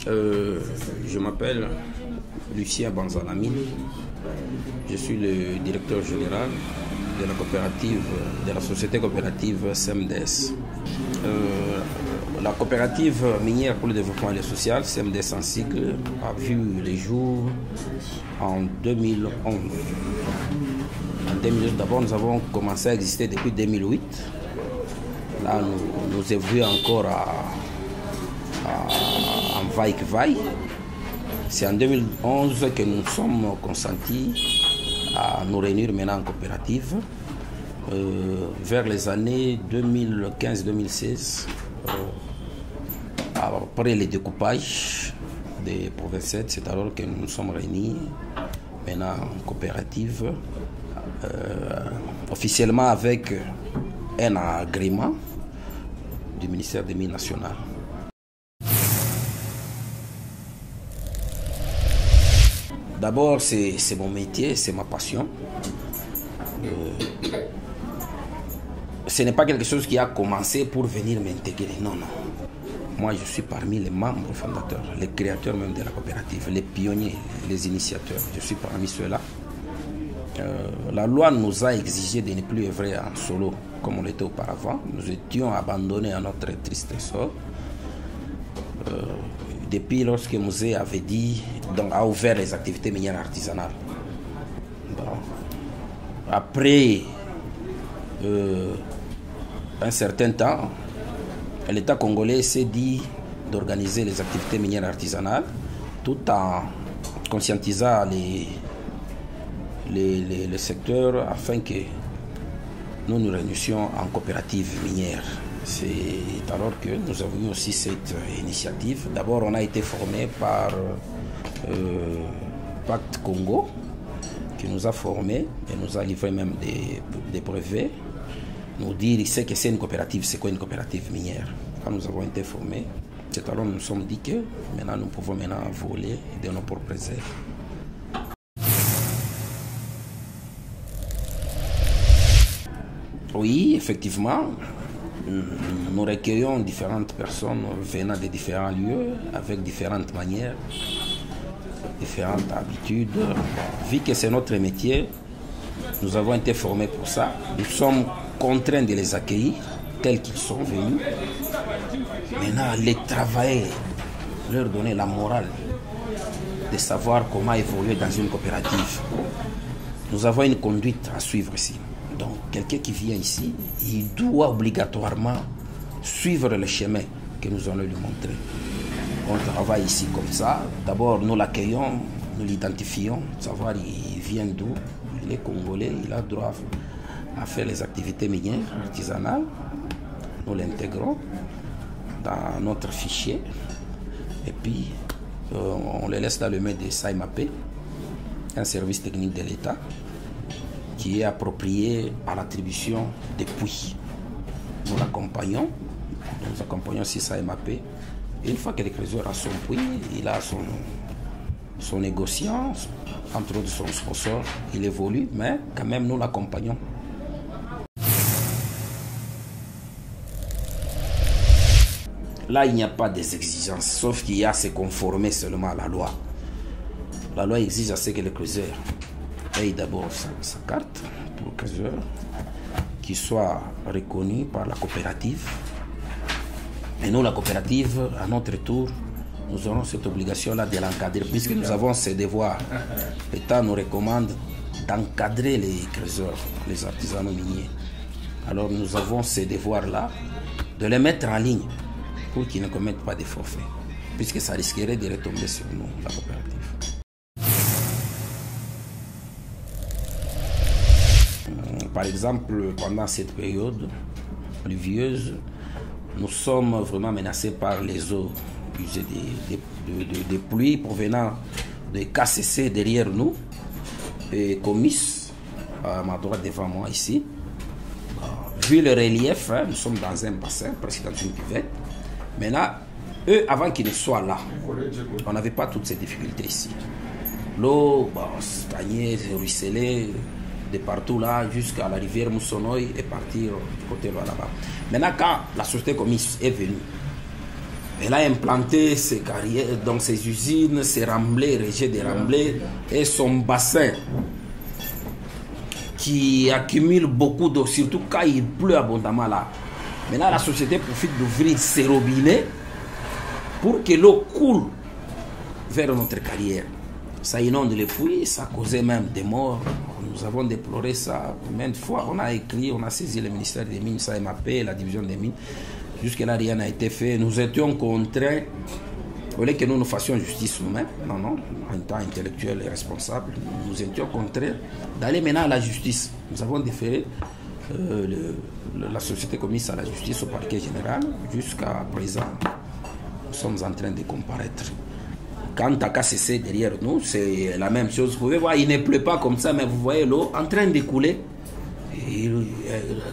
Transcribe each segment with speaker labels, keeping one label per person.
Speaker 1: Je m'appelle Lucien Banzalamine. Je suis le directeur général de la coopérative, de la société coopérative CMDS. La coopérative minière pour le développement et le social, CMDS en sigle, a vu les jours en 2011. En 2011, d'abord, nous avons commencé à exister depuis 2008. Là, nous évoluons encore en vaille-que-vaille. C'est en 2011 que nous sommes consentis à nous réunir maintenant en coopérative. Vers les années 2015-2016, après le découpage des provinces, c'est alors que nous nous sommes réunis maintenant en coopérative, officiellement avec un agrément du ministère des Mines nationales. D'abord, c'est mon métier, c'est ma passion. Ce n'est pas quelque chose qui a commencé pour venir m'intégrer, non. Moi, je suis parmi les membres fondateurs, les créateurs même de la coopérative, les pionniers, les initiateurs. Je suis parmi ceux-là. La loi nous a exigé de ne plus œuvrer en solo comme on l'était auparavant. Nous étions abandonnés à notre triste sort. Depuis lorsque Musée avait dit, donc a ouvert les activités minières artisanales. Bon. Après un certain temps, l'État congolais s'est dit d'organiser les activités minières artisanales tout en conscientisant les secteurs afin que nous nous réunissions en coopérative minière. C'est alors que nous avons eu aussi cette initiative. D'abord, on a été formé par Pacte Congo, qui nous a formés et nous a livré même des brevets. Nous dire ce que c'est une coopérative, c'est quoi une coopérative minière. Quand nous avons été formés, c'est alors que nous nous sommes dit que maintenant nous pouvons voler de nos propres ailes. Oui, effectivement, nous recueillons différentes personnes venant de différents lieux, avec différentes manières, différentes habitudes. Vu que c'est notre métier, nous avons été formés pour ça. Nous sommes contraints de les accueillir tels qu'ils sont venus. Maintenant, les travailler, leur donner la morale de savoir comment évoluer dans une coopérative. Nous avons une conduite à suivre ici. Donc, quelqu'un qui vient ici, il doit obligatoirement suivre le chemin que nous allons lui montrer. On travaille ici comme ça. D'abord, nous l'accueillons, nous l'identifions, savoir il vient d'où, il est congolais, il a droit à faire les activités minières artisanales. Nous l'intégrons dans notre fichier et puis on le laisse dans le main de SAIMAP, un service technique de l'État qui est approprié à l'attribution des puits. Nous l'accompagnons, nous accompagnons aussi SAIMAP. Et une fois que le creuseur a son puits, il a son négociant, entre autres son sponsor, il évolue, mais quand même nous l'accompagnons. Là, il n'y a pas des exigences, sauf qu'il y a à se conformer seulement à la loi. La loi exige à ce que le creuseur paye d'abord sa carte pour le creuseur, qui soit reconnu par la coopérative. Et nous, la coopérative, à notre tour, nous aurons cette obligation-là de l'encadrer, puisque nous avons ces devoirs. L'État nous recommande d'encadrer les creuseurs, les artisanaux miniers. Alors nous avons ces devoirs-là, de les mettre en ligne pour qu'ils ne commettent pas de forfaits, puisque ça risquerait de retomber sur nous, la coopérative. Par exemple, pendant cette période pluvieuse, nous sommes vraiment menacés par les eaux usées des pluies provenant de KCC derrière nous et Comis à ma droite devant moi ici. Vu le relief, nous sommes dans un bassin, presque dans une cuvette. Maintenant, eux, avant qu'ils ne soient là, on n'avait pas toutes ces difficultés ici. L'eau stagnait, ruisselait de partout là jusqu'à la rivière Moussonoï et partir du côté là-bas. Maintenant, quand la société Comis est venue, Elle a implanté ses carrières, donc ses usines, ses remblais, rejets des remblais et son bassin qui accumule beaucoup d'eau, surtout quand il pleut abondamment là. Maintenant, la société profite d'ouvrir ses robinets pour que l'eau coule vers notre carrière. Ça inonde les puits, ça causait même des morts. Nous avons déploré ça maintes fois. On a écrit, on a saisi le ministère des Mines, ça MAP, la division des Mines. Jusque-là, rien n'a été fait. Nous étions contraints, au lieu que nous fassions justice nous-mêmes, non, en tant intellectuel et responsable, nous étions contraints d'aller maintenant à la justice. Nous avons déféré la société commise à la justice au parquet général. Jusqu'à présent, nous sommes en train de comparaître. Quant à KCC derrière nous, c'est la même chose. Vous pouvez voir, il ne pleut pas comme ça, mais vous voyez l'eau en train de couler.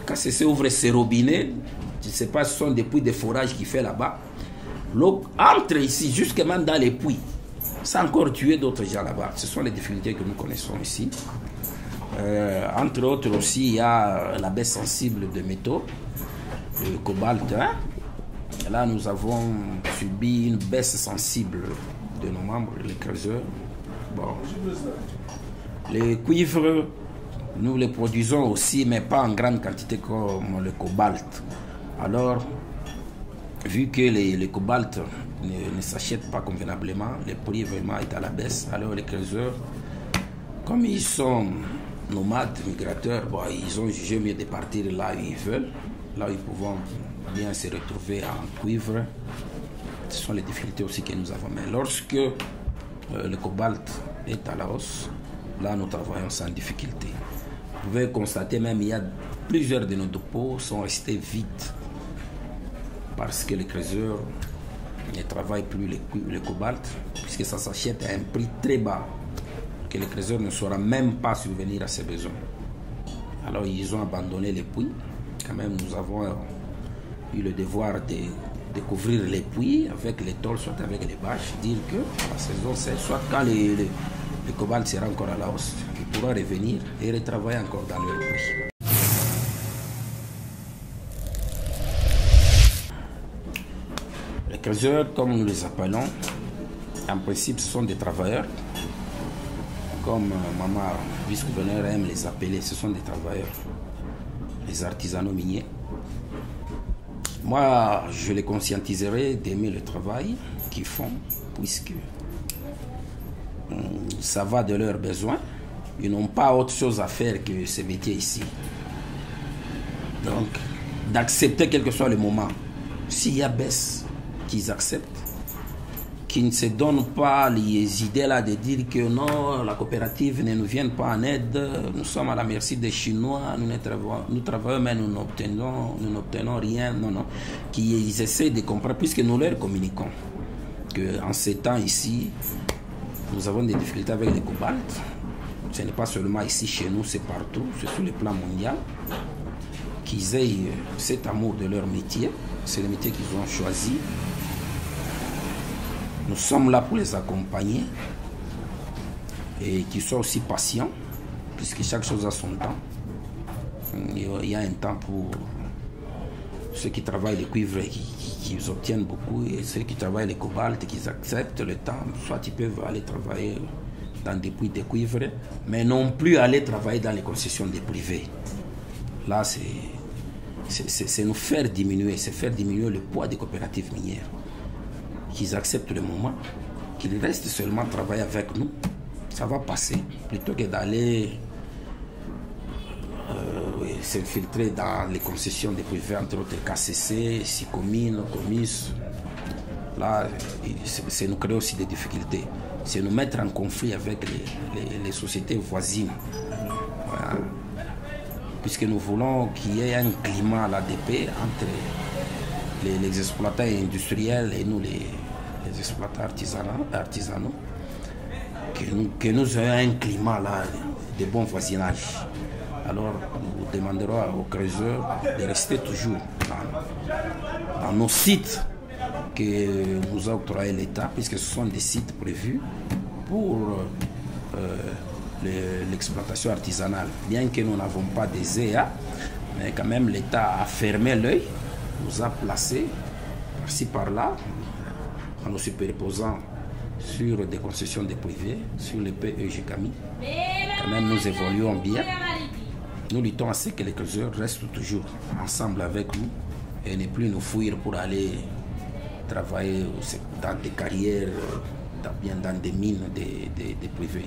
Speaker 1: KCC ouvre ses robinets. Je ne sais pas, ce sont des puits de forage qu'il fait là-bas. L'eau entre ici, jusqu'à dans les puits. Ça a encore tué d'autres gens là-bas. Ce sont les difficultés que nous connaissons ici. Entre autres aussi, il y a la baisse sensible de métaux, le cobalt. Là, nous avons subi une baisse sensible de nos membres, les creuseurs. Bon. Les cuivres, nous les produisons aussi, mais pas en grande quantité comme le cobalt. Alors, vu que les cobalt ne s'achètent pas convenablement, le prix vraiment est à la baisse. Alors les creuseurs, comme ils sont nomades, migrateurs, bon, ils ont jugé mieux de partir là où ils veulent, là où ils pouvons bien se retrouver en cuivre. Ce sont les difficultés aussi que nous avons. Mais lorsque le cobalt est à la hausse, là nous travaillons sans difficulté. Vous pouvez constater même il y a plusieurs de nos dépôts sont restés vides parce que les creuseurs ne travaillent plus le cobalt, puisque ça s'achète à un prix très bas, que les creuseurs ne sauront même pas subvenir à ses besoins. Alors ils ont abandonné les puits. Quand même, nous avons eu le devoir de couvrir les puits avec les tôles, soit avec les bâches, dire que la saison, c'est soit quand le cobalt sera encore à la hausse, ils pourront revenir et retravailler encore dans leur puits. Les creuseurs, comme nous les appelons, en principe, ce sont des travailleurs. Comme maman vice-gouverneur aime les appeler, ce sont des travailleurs, les artisanaux miniers. Moi, je les conscientiserai d'aimer le travail qu'ils font, puisque ça va de leurs besoins. Ils n'ont pas autre chose à faire que ce métier ici. Donc, d'accepter quel que soit le moment. S'il y a baisse, qu'ils acceptent, qu'ils ne se donnent pas les idées là de dire que non, la coopérative ne nous vient pas en aide, nous sommes à la merci des Chinois, nous travaillons mais nous n'obtenons rien. Non, non. Qu'ils essaient de comprendre, puisque nous leur communiquons qu'en ces temps ici, nous avons des difficultés avec le cobalt. Ce n'est pas seulement ici chez nous, c'est partout, c'est sur le plan mondial. Qu'ils aient cet amour de leur métier, c'est le métier qu'ils ont choisi. Nous sommes là pour les accompagner et qu'ils soient aussi patients, puisque chaque chose a son temps. Il y a un temps pour ceux qui travaillent les cuivres qui obtiennent beaucoup, et ceux qui travaillent les cobalt qui acceptent le temps. Soit ils peuvent aller travailler dans des puits de cuivre, mais non plus aller travailler dans les concessions des privés. Là, c'est nous faire diminuer, c'est faire diminuer le poids des coopératives minières. Qu'ils acceptent le moment, qu'ils restent seulement travailler avec nous, ça va passer, plutôt que d'aller s'infiltrer dans les concessions des privés, entre autres KCC, Sicomine, Comis. Là, c'est nous créer aussi des difficultés. C'est nous mettre en conflit avec les sociétés voisines. Voilà. Puisque nous voulons qu'il y ait un climat à l'ADP entre les exploitants industriels et nous, les exploitants artisanaux, que nous ayons un climat là de bon voisinage. Alors nous demanderons aux creuseurs de rester toujours dans nos sites que nous a octroyé l'État, puisque ce sont des sites prévus pour l'exploitation artisanale. Bien que nous n'avons pas des EA, mais quand même l'État a fermé l'œil, nous a placés par-ci par-là, en nous superposant sur des concessions des privés, sur le PEGCAMI. Quand même, nous évoluons bien. Nous luttons à ce que les closeurs restent toujours ensemble avec nous et ne plus nous fuir pour aller travailler dans des carrières, bien dans des mines des privés.